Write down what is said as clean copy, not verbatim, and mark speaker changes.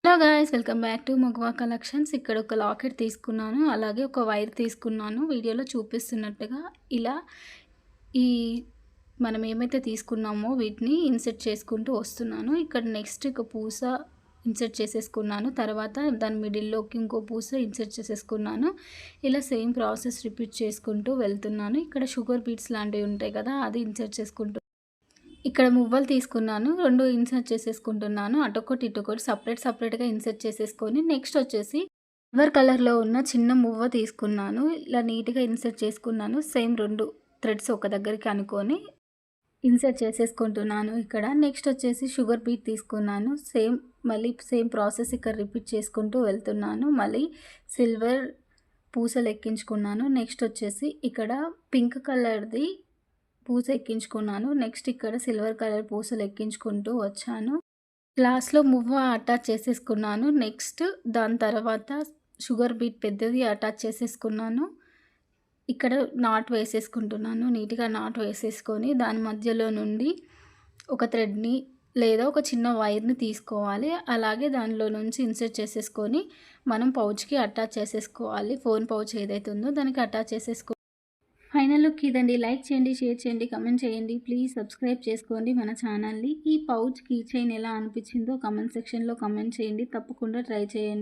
Speaker 1: Hello guys, welcome back to Magava collections. ఇక్కడ ఒక locket తీసుకున్నాను, అలాగే ఒక వైర్ తీసుకున్నాను. వీడియోలో చూపిస్తున్నట్టుగా ఇలా ఈ మనం ఏమైతే తీసుకున్నామో వీటిని ఇన్సర్ట్ చేసుకుంటూ వస్తున్నాను. ఇక్కడ నెక్స్ట్ ఒక పూస ఇన్సర్ట్ చేసేసుకున్నాను. తర్వాత దాని మిడిల్లోకి ఇంకో పూస ఇన్సర్ట్ చేసేసుకున్నాను. ఇలా సేమ్ ప్రాసెస్ రిపీట్ చేసుకుంటూ వెళ్తున్నాను. ఇక్కడ షుగర్ బీట్స్ లాంటివి ఉంటాయి కదా, అది ఇన్సర్ట్ చేసుకుంటూ ఇక్కడ మువ్వలు తీసుకున్నాను. 2 ఇన్సర్ట్ చేసేసుకుంటున్నాను. అటొకటి ఇటొకటి సపరేట్‌గా ఇన్సర్ట్ చేసేసుకొని నెక్స్ట్ వచ్చేసి సిల్వర్ కలర్‌లో ఉన్న చిన్న మువ్వ తీసుకున్నాను. ఇలా నీట్‌గా ఇన్సర్ట్ చేసుకున్నాను. సేమ్ 2 థ్రెడ్స్ ఒక దగ్గరికి అనుకొని ఇన్సర్ట్ చేసేసుకుంటున్నాను ఇక్కడ. నెక్స్ట్ వచ్చేసి షుగర్ బీట్ తీసుకున్నాను. మళ్ళీ సేమ్ ప్రాసెస్ ఇక్కడ రిపీట్ చేసుకుంటూ వెళ్తున్నాను. మళ్ళీ సిల్వర్ పూసలు ఎక్కించుకున్నాను. నెక్స్ట్ వచ్చేసి ఇక్కడ పింక్ కలర్‌ది పూస ఎక్కించుకున్నాను. నెక్స్ట్ ఇక్కడ సిల్వర్ కలర్ పూసలు ఎక్కించుకుంటూ వచ్చాను. లాస్ట్‌లో మువ్వ అటాచ్ చేసేసుకున్నాను. నెక్స్ట్ దాని తర్వాత షుగర్ బీట్ పెద్దది అటాచ్ చేసేసుకున్నాను. ఇక్కడ నాట్ వేసేసుకుంటున్నాను. నీట్‌గా నాట్ వేసేసుకొని దాని మధ్యలో నుండి ఒక థ్రెడ్‌ని లేదా ఒక చిన్న వైర్‌ని తీసుకోవాలి. అలాగే దానిలో నుంచి ఇన్సర్ట్ చేసేసుకొని మనం పౌచ్‌కి అటాచ్ చేసేసుకోవాలి. ఫోన్ పౌచ్ ఏదైతే ఉందో దానికి అటాచ్ చేసేసుకో ఫైనల్ లుక్ ఇదండి. లైక్ చేయండి, షేర్ చేయండి, కమెంట్ చేయండి. ప్లీజ్ సబ్స్క్రైబ్ చేసుకోండి మన ఛానల్ని. ఈ పౌచ్ కీ చైన్ ఎలా అనిపించిందో కమెంట్ సెక్షన్లో కమెంట్ చేయండి. తప్పకుండా ట్రై చేయండి.